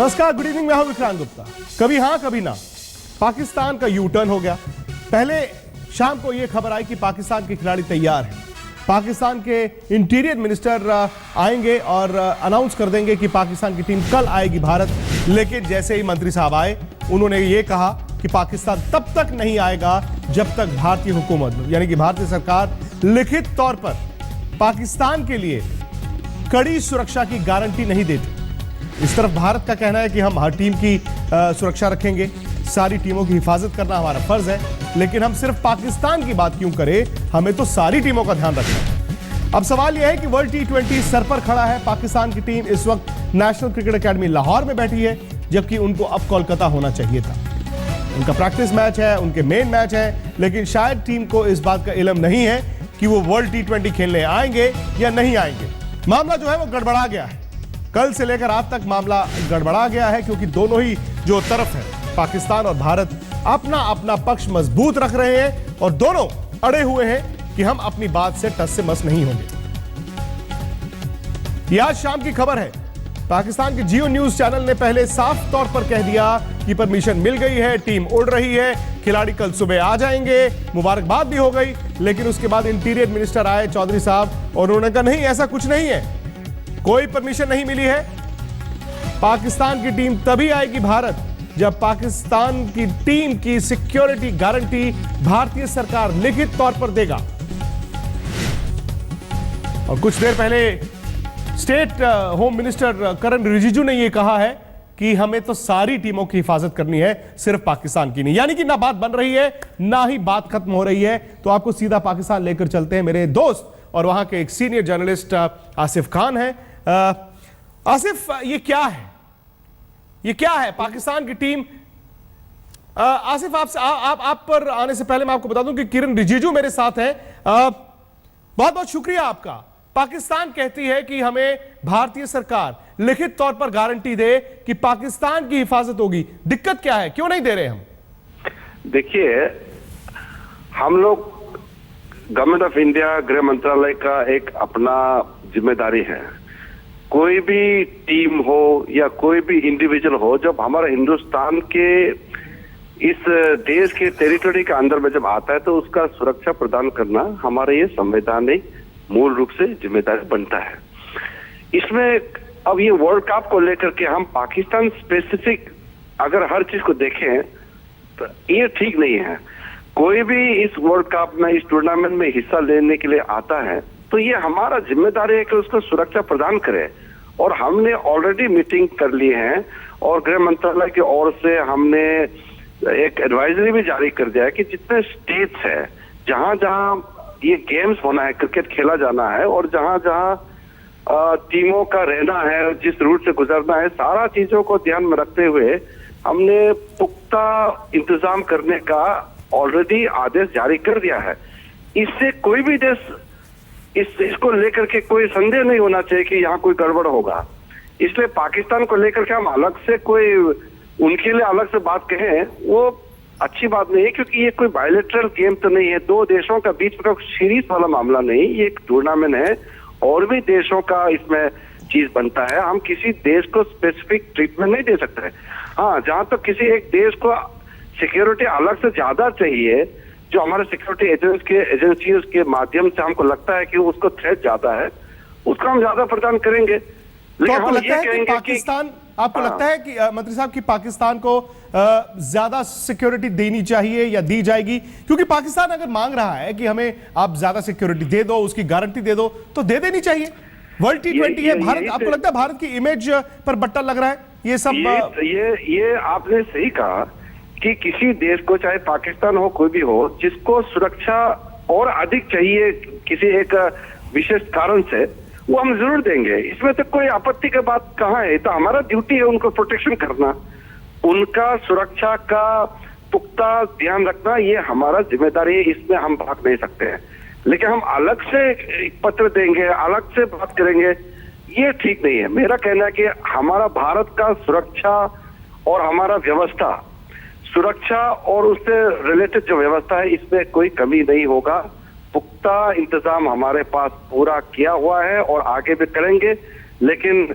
नमस्कार, good evening. मैं हूं विक्रांत गुप्ता। कभी हां कभी ना, पाकिस्तान का यू टर्न हो गया। पहले शाम को यह खबर आई कि पाकिस्तान के खिलाड़ी तैयार हैं। पाकिस्तान के इंटीरियर मिनिस्टर आएंगे और अनाउंस कर देंगे कि पाकिस्तान की टीम कल आएगी भारत। लेकिन जैसे ही मंत्री साहब आए, उन्होंने ये कहा कि पाकिस्तान तब तक नहीं आएगा जब तक भारतीय हुकूमत यानी कि भारतीय सरकार लिखित तौर पर पाकिस्तान के लिए कड़ी सुरक्षा की गारंटी नहीं देती। इस तरफ भारत का कहना है कि हम हर टीम की सुरक्षा रखेंगे, सारी टीमों की हिफाजत करना हमारा फर्ज है, लेकिन हम सिर्फ पाकिस्तान की बात क्यों करें, हमें तो सारी टीमों का ध्यान रखना है। अब सवाल यह है कि वर्ल्ड T20 सर पर खड़ा है। पाकिस्तान की टीम इस वक्त नेशनल क्रिकेट अकेडमी लाहौर में बैठी है, जबकि उनको अब कोलकाता होना चाहिए था। उनका प्रैक्टिस मैच है, उनके मेन मैच है, लेकिन शायद टीम को इस बात का इल्म नहीं है कि वो वर्ल्ड T20 खेलने आएंगे या नहीं आएंगे। मामला जो है वो गड़बड़ा गया है। कल से लेकर आज तक मामला गड़बड़ा गया है, क्योंकि दोनों ही जो तरफ है, पाकिस्तान और भारत, अपना अपना पक्ष मजबूत रख रहे हैं और दोनों अड़े हुए हैं कि हम अपनी बात से टस से मस नहीं होंगे। यह आज शाम की खबर है। पाकिस्तान के जियो न्यूज चैनल ने पहले साफ तौर पर कह दिया कि परमिशन मिल गई है, टीम उड़ रही है, खिलाड़ी कल सुबह आ जाएंगे, मुबारकबाद भी हो गई। लेकिन उसके बाद इंटीरियर मिनिस्टर आए, चौधरी साहब, और उन्होंने कहा नहीं, ऐसा कुछ नहीं है, कोई परमिशन नहीं मिली है। पाकिस्तान की टीम तभी आएगी भारत जब पाकिस्तान की टीम की सिक्योरिटी गारंटी भारतीय सरकार लिखित तौर पर देगा। और कुछ देर पहले स्टेट होम मिनिस्टर किरण रिजिजू ने यह कहा है कि हमें तो सारी टीमों की हिफाजत करनी है, सिर्फ पाकिस्तान की नहीं। यानी कि ना बात बन रही है, ना ही बात खत्म हो रही है। तो आपको सीधा पाकिस्तान लेकर चलते हैं। मेरे दोस्त और वहां के एक सीनियर जर्नलिस्ट आसिफ खान है। आसिफ, ये क्या है, ये क्या है पाकिस्तान की टीम? आसिफ, आप पर आने से पहले मैं आपको बता दूं कि किरण रिजिजू मेरे साथ हैं। बहुत बहुत शुक्रिया आपका। पाकिस्तान कहती है कि हमें भारतीय सरकार लिखित तौर पर गारंटी दे कि पाकिस्तान की हिफाजत होगी। दिक्कत क्या है, क्यों नहीं दे रहे हम? देखिए, हम लोग गवर्नमेंट ऑफ इंडिया, गृह मंत्रालय का एक अपना जिम्मेदारी है। कोई भी टीम हो या कोई भी इंडिविजुअल हो, जब हमारा हिंदुस्तान के इस देश के टेरिटरी के अंदर में जब आता है, तो उसका सुरक्षा प्रदान करना हमारा ये संवैधानिक मूल रूप से जिम्मेदारी बनता है। इसमें अब ये वर्ल्ड कप को लेकर के हम पाकिस्तान स्पेसिफिक अगर हर चीज को देखें तो ये ठीक नहीं है। कोई भी इस वर्ल्ड कप में, इस टूर्नामेंट में हिस्सा लेने के लिए आता है, तो ये हमारा जिम्मेदारी है कि उसको सुरक्षा प्रदान करें। और हमने ऑलरेडी मीटिंग कर ली है और गृह मंत्रालय की ओर से हमने एक एडवाइजरी भी जारी कर दिया है कि जितने स्टेट्स है, जहां जहां ये गेम्स होना है, क्रिकेट खेला जाना है, और जहां जहां टीमों का रहना है, जिस रूट से गुजरना है, सारा चीजों को ध्यान में रखते हुए हमने पुख्ता इंतजाम करने का ऑलरेडी आदेश जारी कर दिया है। इससे कोई भी देश इसको लेकर के कोई संदेह नहीं होना चाहिए कि यहाँ कोई गड़बड़ होगा। इसलिए पाकिस्तान को लेकर के हम अलग से कोई उनके लिए अलग से बात कहें, वो अच्छी बात नहीं है, क्योंकि ये कोई बायलैटरल गेम तो नहीं है, दो देशों का बीच में सीरीज वाला मामला नहीं, ये एक टूर्नामेंट है और भी देशों का इसमें चीज बनता है। हम किसी देश को स्पेसिफिक ट्रीटमेंट नहीं दे सकते। हाँ, जहां तक किसी एक देश को सिक्योरिटी अलग से ज्यादा चाहिए, जो हमारे सिक्योरिटी एजेंसीज के माध्यम से हमको लगता है कि उसको थ्रेट ज्यादा है, उसको हम ज्यादा प्रदान करेंगे। तो आपको लगता है कि पाकिस्तान, आपको लगता है कि मंत्री साहब, कि पाकिस्तान को ज्यादा सिक्योरिटी देनी चाहिए या दी जाएगी? क्योंकि पाकिस्तान अगर मांग रहा है कि हमें आप ज्यादा सिक्योरिटी दे दो, उसकी गारंटी दे दो, तो दे देनी चाहिए। वर्ल्ड T20 है, भारत, आपको लगता है भारत की इमेज पर बट्टा लग रहा है ये सब? ये आपने सही कहा कि किसी देश को, चाहे पाकिस्तान हो कोई भी हो, जिसको सुरक्षा और अधिक चाहिए किसी एक विशेष कारण से, वो हम जरूर देंगे। इसमें तो कोई आपत्ति की बात कहाँ है। तो हमारा ड्यूटी है उनको प्रोटेक्शन करना, उनका सुरक्षा का पुख्ता ध्यान रखना, ये हमारा जिम्मेदारी है। इसमें हम भाग नहीं सकते हैं। लेकिन हम अलग से पत्र देंगे, अलग से बात करेंगे, ये ठीक नहीं है। मेरा कहना है कि हमारा भारत का सुरक्षा और हमारा व्यवस्था, सुरक्षा और उससे रिलेटेड जो व्यवस्था है, इसमें कोई कमी नहीं होगा। पुख्ता इंतजाम हमारे पास पूरा किया हुआ है और आगे भी करेंगे। लेकिन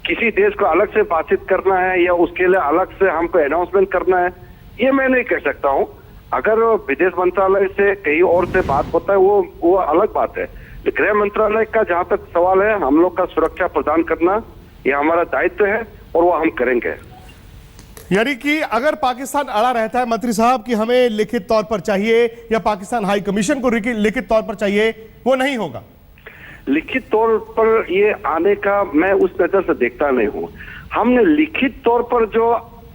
किसी देश को अलग से बातचीत करना है या उसके लिए अलग से हमको अनाउंसमेंट करना है, ये मैं नहीं कह सकता हूँ। अगर विदेश मंत्रालय से कहीं और से बात होता है वो अलग बात है। गृह मंत्रालय का जहां तक सवाल है, हम लोग का सुरक्षा प्रदान करना ये हमारा दायित्व है और वो हम करेंगे। यानी कि अगर पाकिस्तान अड़ा रहता है मंत्री साहब कि हमें लिखित तौर पर चाहिए या पाकिस्तान हाई कमीशन को लिखित तौर पर चाहिए, वो नहीं होगा। लिखित तौर पर ये आने का मैं उस नजर से देखता नहीं हूँ। हमने लिखित तौर पर जो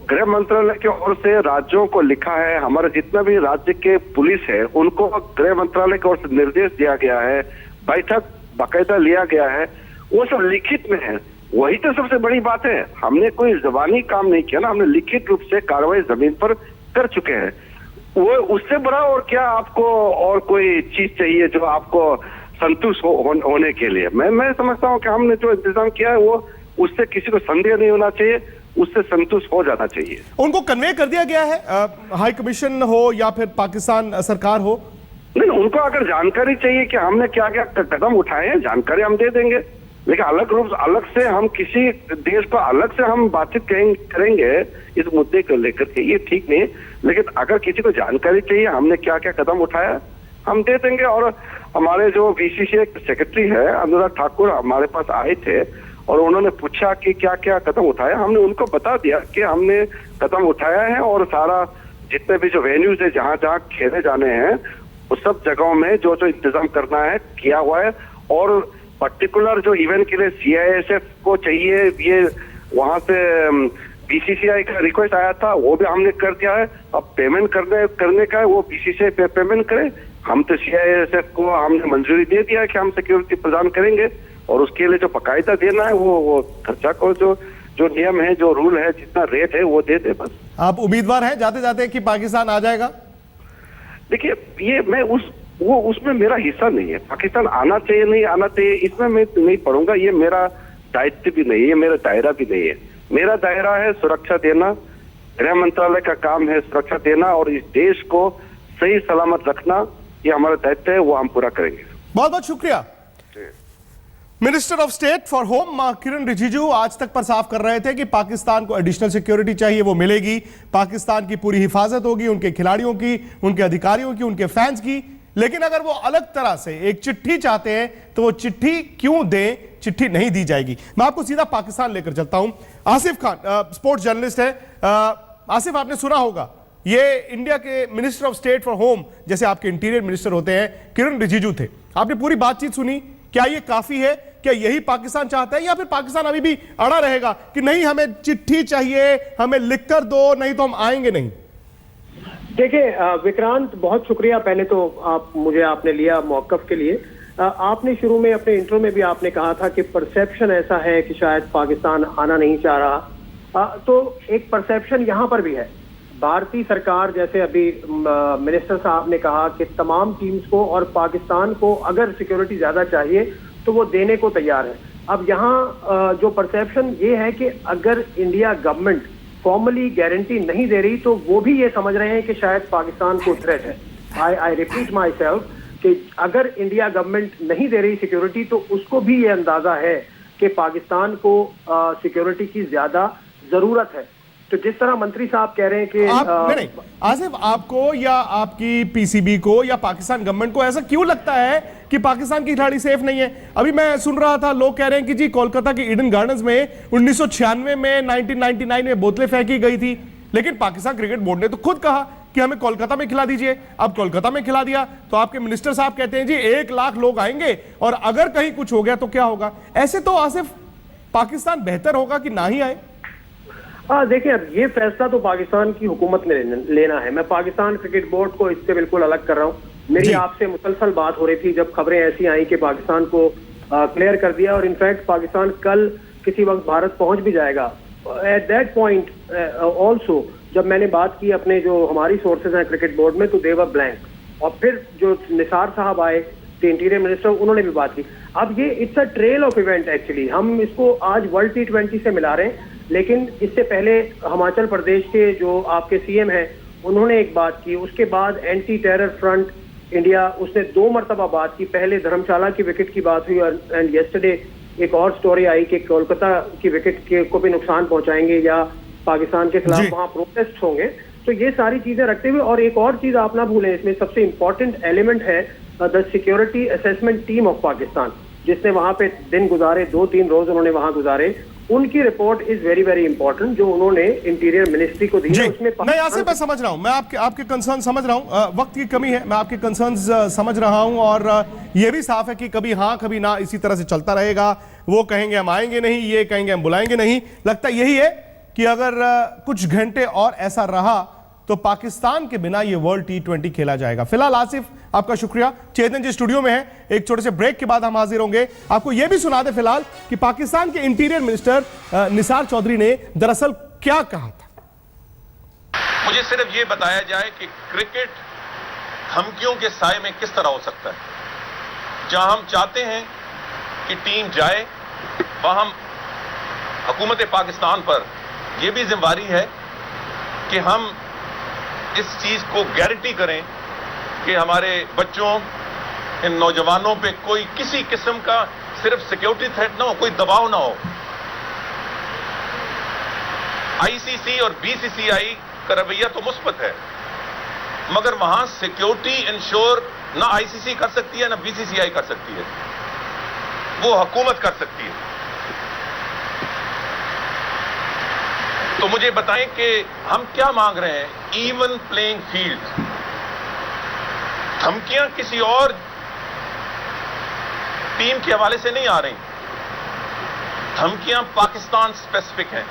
गृह मंत्रालय की ओर से राज्यों को लिखा है, हमारे जितना भी राज्य के पुलिस है उनको गृह मंत्रालय की ओर से निर्देश दिया गया है, बैठक बाकायदा लिया गया है, वो सब लिखित में है। वही तो सबसे बड़ी बात है। हमने कोई जबानी काम नहीं किया ना, हमने लिखित रूप से कार्रवाई जमीन पर कर चुके हैं। वो उससे बड़ा और क्या आपको और कोई चीज चाहिए जो आपको संतुष्ट होने के लिए? मैं समझता हूँ कि हमने जो इंतजाम किया है वो उससे किसी को संदेह नहीं होना चाहिए, उससे संतुष्ट हो जाना चाहिए। उनको कन्वे कर दिया गया है, हाई कमीशन हो या फिर पाकिस्तान सरकार हो? नहीं, उनको अगर जानकारी चाहिए कि हमने क्या क्या कदम उठाए हैं, जानकारी हम दे देंगे। लेकिन अलग से हम किसी देश को अलग से हम बातचीत करेंगे इस मुद्दे को लेकर के, ये ठीक नहीं। लेकिन अगर किसी को जानकारी चाहिए हमने क्या क्या कदम उठाया, हम दे देंगे। और हमारे जो बीसीसीआई सेक्रेटरी है अनुराग ठाकुर हमारे पास आए थे और उन्होंने पूछा कि क्या क्या कदम उठाया, हमने उनको बता दिया कि हमने कदम उठाया है और सारा जितने भी जो वेन्यूज है जहां जहां खेले जाने हैं उस सब जगहों में जो जो इंतजाम करना है किया हुआ है। और पर्टिकुलर जो इवेंट के लिए सीआईएसएफ को चाहिए, ये वहां से बीसीसीआई का रिक्वेस्ट आया था, वो भी हमने कर दिया है। अब पेमेंट करने का है वो बीसीसीआई पे पेमेंट करे। हम तो सीआईएसएफ को हमने मंजूरी दे दिया है कि हम सिक्योरिटी प्रदान करेंगे और उसके लिए जो बकायदा देना है वो खर्चा को जो नियम है, जो रूल है, जितना रेट है वो दे दे बस। आप उम्मीदवार हैं जाते जाते कि पाकिस्तान आ जाएगा? देखिए, ये मैं उसमें मेरा हिस्सा नहीं है। पाकिस्तान आना चाहिए नहीं आना चाहिए इसमें मैं नहीं पढ़ूंगा, ये मेरा दायित्व भी नहीं है, मेरा दायरा भी नहीं है। मेरा दायरा है सुरक्षा देना, गृह मंत्रालय का काम है सुरक्षा देना और इस देश को सही सलामत रखना, ये हमारा दायित्व है, वो हम पूरा करेंगे। बहुत बहुत शुक्रिया। Minister of state for home Kiren Rijiju Aaj Tak पर साफ कर रहे थे कि पाकिस्तान को एडिशनल सिक्योरिटी चाहिए, वो मिलेगी। पाकिस्तान की पूरी हिफाजत होगी, उनके खिलाड़ियों की, उनके अधिकारियों की, उनके फैंस की। लेकिन अगर वो अलग तरह से एक चिट्ठी चाहते हैं तो वो चिट्ठी क्यों दें? चिट्ठी नहीं दी जाएगी। मैं आपको सीधा पाकिस्तान लेकर चलता हूं। आसिफ खान स्पोर्ट्स जर्नलिस्ट है। आसिफ, आपने सुना होगा ये इंडिया के minister of state for home, जैसे आपके इंटीरियर मिनिस्टर होते हैं, किरण रिजिजू थे। आपने पूरी बातचीत सुनी, क्या ये काफी है? क्या यही पाकिस्तान चाहता है या फिर पाकिस्तान अभी भी अड़ा रहेगा कि नहीं हमें चिट्ठी चाहिए, हमें लिखकर दो, नहीं तो हम आएंगे नहीं? देखिए विक्रांत, बहुत शुक्रिया पहले तो आपने लिया मौकफ के लिए। आपने शुरू में अपने इंट्रो में भी आपने कहा था कि परसेप्शन ऐसा है कि शायद पाकिस्तान आना नहीं चाह रहा। तो एक परसेप्शन यहाँ पर भी है। भारतीय सरकार, जैसे अभी मिनिस्टर साहब ने कहा कि तमाम टीम्स को और पाकिस्तान को अगर सिक्योरिटी ज्यादा चाहिए तो वो देने को तैयार है। अब यहाँ जो परसेप्शन ये है कि अगर इंडिया गवर्नमेंट फॉर्मली गारंटी नहीं दे रही तो वो भी ये समझ रहे हैं कि शायद पाकिस्तान को थ्रेट है। आई रिपीट माई सेल्फ कि अगर इंडिया गवर्नमेंट नहीं दे रही सिक्योरिटी तो उसको भी ये अंदाजा है कि पाकिस्तान को सिक्योरिटी की ज्यादा जरूरत है। तो जिस तरह मंत्री साहब कह रहे हैं कि नहीं, आसिफ, आपको या आपकी पीसीबी को या पाकिस्तान गवर्नमेंट को ऐसा क्यों लगता है कि पाकिस्तान की खिलाड़ी सेफ नहीं है? अभी मैं सुन रहा था, लोग कह रहे हैं कि जी कोलकाता के ईडन गार्डन्स में 1996 में 1999 में बोतलें फेंकी गई थी, लेकिन पाकिस्तान क्रिकेट बोर्ड ने तो खुद कहा कि हमें कोलकाता में खिला दीजिए। अब कोलकाता में खिला दिया तो आपके मिनिस्टर साहब कहते हैं जी 1 लाख लोग आएंगे और अगर कहीं कुछ हो गया तो क्या होगा? ऐसे तो आसिफ पाकिस्तान बेहतर होगा कि ना ही आए? देखिए, अब ये फैसला तो पाकिस्तान की हुकूमत ने लेना है। मैं पाकिस्तान क्रिकेट बोर्ड को इससे बिल्कुल अलग कर रहा हूँ। मेरी आपसे मुसलसल बात हो रही थी जब खबरें ऐसी आई कि पाकिस्तान को क्लियर कर दिया और इनफैक्ट पाकिस्तान कल किसी वक्त भारत पहुंच भी जाएगा। एट दैट पॉइंट ऑल्सो जब मैंने बात की अपने जो हमारी सोर्सेज हैं क्रिकेट बोर्ड में, तो दे वर ब्लैंक। और फिर जो निसार साहब आए, इंटीरियर मिनिस्टर, उन्होंने भी बात की। अब ये it's a trail of event actually. हम इसको आज वर्ल्ड T20 से मिला रहे हैं, लेकिन इससे पहले हिमाचल प्रदेश के जो आपके सीएम हैं उन्होंने एक बात की, उसके बाद एंटी टेरर फ्रंट इंडिया उसने 2 मरतबा बात की। पहले धर्मशाला की विकेट की बात हुई एंड येस्टरडे एक और स्टोरी आई कि कोलकाता की विकेट को भी नुकसान पहुंचाएंगे या पाकिस्तान के खिलाफ वहां प्रोटेस्ट होंगे। तो ये सारी चीजें रखते हुए, और एक और चीज आप ना भूलें, इसमें सबसे इंपॉर्टेंट एलिमेंट है the security assessment team of Pakistan, जिसने वहां पे दिन गुजारे, 2-3 रोज उन्होंने वहां गुजारे। उनकी report is very very important जो उन्होंने इंटीरियर मिनिस्ट्री को दी है। उसमें मैं यहाँ से मैं समझ रहा हूँ, मैं आपके कंसर्न समझ रहा हूँ, वक्त की कमी है, मैं आपके कंसर्न्स समझ रहा हूँ, और ये भी साफ है कि कभी हाँ कभी ना इसी तरह से चलता रहेगा। वो कहेंगे हम आएंगे नहीं, ये कहेंगे हम बुलाएंगे नहीं। लगता यही है कि अगर कुछ घंटे और ऐसा रहा तो पाकिस्तान के बिना ये वर्ल्ड T20 खेला जाएगा। फिलहाल आसिफ, आपका शुक्रिया। चेतन जी स्टूडियो में है, एक छोटे से ब्रेक के बाद हम हाजिर होंगे। आपको यह भी सुना दे फिलहाल कि पाकिस्तान के इंटीरियर मिनिस्टर निसार चौधरी ने दरअसल क्या कहा था। मुझे सिर्फ ये बताया जाए कि क्रिकेट धमकियों के साए में किस तरह हो सकता है। जहां हम चाहते हैं कि टीम जाए, वहां हम हुकूमत पाकिस्तान पर यह भी जिम्मेदारी है कि हम इस चीज को गारंटी करें कि हमारे बच्चों, इन नौजवानों पे कोई किसी किस्म का सिर्फ सिक्योरिटी थ्रेट ना हो, कोई दबाव ना हो। आईसीसी और बीसीसीआई का रवैया तो मुस्बत है, मगर वहां सिक्योरिटी इंश्योर ना आईसीसी कर सकती है ना बीसीसीआई कर सकती है, वो हुकूमत कर सकती है। तो मुझे बताएं कि हम क्या मांग रहे हैं। Even playing field. धमकियां किसी और टीम के हवाले से नहीं आ रही, धमकियां पाकिस्तान स्पेसिफिक हैं।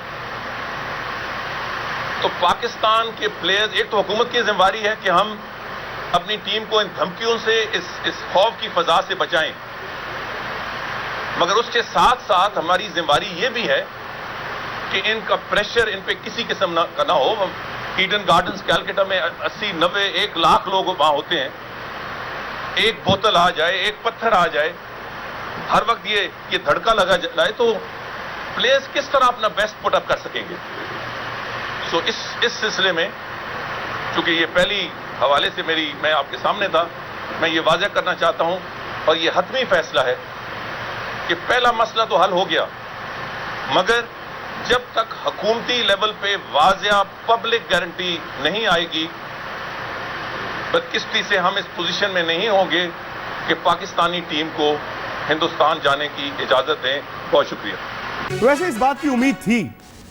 तो पाकिस्तान के प्लेयर्स, एक तो हुकूमत की जिम्मेदारी है कि हम अपनी टीम को इन धमकियों से, इस खौफ की फजा से बचाएं, मगर उसके साथ साथ हमारी जिम्मेदारी यह भी है कि इनका प्रेशर इन पे किसी किस्म का ना हो। ईडन गार्डन्स कैलकाटा में 80, 90, 1 लाख लोग वहां होते हैं। एक बोतल आ जाए, एक पत्थर आ जाए, हर वक्त ये धड़का लगा जाए, तो प्लेयर्स किस तरह अपना बेस्ट पुट अप कर सकेंगे। सो इस सिलसिले में, चूंकि ये पहली हवाले से मैं आपके सामने था, मैं ये वाज़ेह करना चाहता हूं, और ये हतमी फैसला है कि पहला मसला तो हल हो गया, मगर जब तक हुकूमती लेवल पे वाज़ेह पब्लिक गारंटी नहीं आएगी, बदकिस्मती से हम इस पोजीशन में नहीं होंगे कि पाकिस्तानी टीम को हिंदुस्तान जाने की इजाजत दें। बहुत शुक्रिया। वैसे इस बात की उम्मीद थी,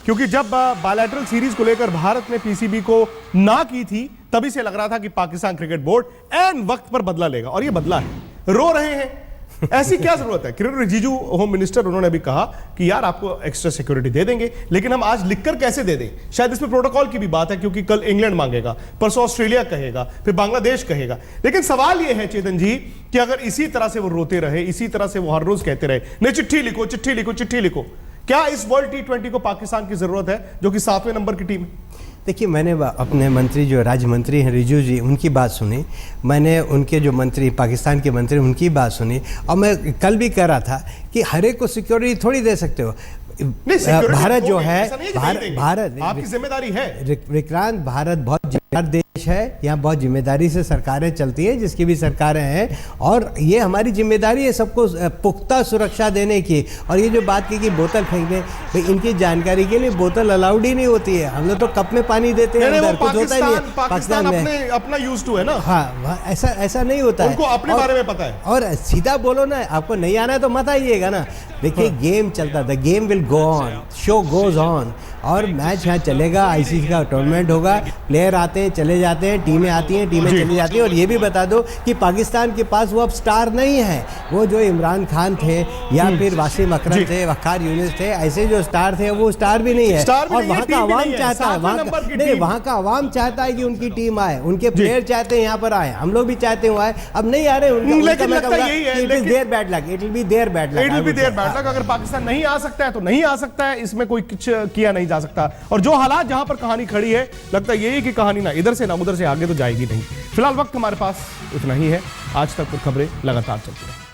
क्योंकि जब बायलैटरल सीरीज को लेकर भारत ने पीसीबी को ना की थी, तभी से लग रहा था कि पाकिस्तान क्रिकेट बोर्ड ऐन वक्त पर बदला लेगा, और ये बदला है। रो रहे हैं, ऐसी क्या जरूरत है। किरण रिजिजू होम मिनिस्टर, उन्होंने भी कहा कि यार आपको एक्स्ट्रा सिक्योरिटी दे देंगे, लेकिन हम आज लिखकर कैसे दे दें। शायद इसमें प्रोटोकॉल की भी बात है, क्योंकि कल इंग्लैंड मांगेगा, परसों ऑस्ट्रेलिया कहेगा, फिर बांग्लादेश कहेगा। लेकिन सवाल यह है चेतन जी कि अगर इसी तरह से वो रोते रहे, इसी तरह से वो हर रोज कहते रहे, नहीं चिट्ठी लिखो, चिट्ठी लिखो, चिट्ठी लिखो, क्या इस वर्ल्ड T20 को पाकिस्तान की जरूरत है, जो कि 7वें नंबर की टीम है। देखिए, मैंने अपने मंत्री जो राज्य मंत्री हैं रिजिजू जी, उनकी बात सुनी, मैंने उनके जो मंत्री पाकिस्तान के मंत्री उनकी बात सुनी, और मैं कल भी कह रहा था कि हर एक को सिक्योरिटी थोड़ी दे सकते हो। भारत जो है, भारत आपकी जिम्मेदारी है विक्रांत, भारत बहुत जिम्मेदार देश है, यहाँ बहुत जिम्मेदारी से सरकारें चलती हैं, जिसकी भी सरकारें हैं, और ये हमारी जिम्मेदारी है सबको पुख्ता सुरक्षा देने की। और ये जो बात की कि बोतल फेंकने, इनकी जानकारी के लिए बोतल अलाउड ही नहीं होती है। हम लोग तो कप में पानी देते हैं, अंदर कुछ होता ही नहीं है। पाकिस्तान में अपना यूज टू है ना। हाँ, ऐसा नहीं होता है, उनको अपने बारे में पता है। और सीधा बोलो ना, आपको नहीं आना है तो मत आइएगा ना। देखिए, गेम चलता था, game will go on, show goes on, और मैच यहाँ चलेगा। आईसीसी का टूर्नामेंट होगा, प्लेयर आते हैं, चले जाते हैं, टीमें आती हैं, टीमें चली जाती हैं। और ये भी बता दो कि पाकिस्तान के पास वो अब स्टार नहीं है। वो जो इमरान खान थे या फिर वासिम अकरम थे, वक़ार यूनिस थे, ऐसे जो स्टार थे वो स्टार भी नहीं है। और वहाँ का आवाम चाहता है, वहाँ का आवाम चाहता है कि उनकी टीम आए, उनके प्लेयर चाहते हैं यहाँ पर आए, हम लोग भी चाहते हैं आए, अब नहीं आ रहे। अगर पाकिस्तान नहीं आ सकता है तो नहीं आ सकता है, इसमें कोई कुछ किया नहीं जा सकता। और जो हालात जहां पर कहानी खड़ी है, लगता है यही कि कहानी ना इधर से ना उधर से आगे तो जाएगी नहीं। फिलहाल वक्त हमारे पास इतना ही है। आज तक खबरें लगातार चलती हैं।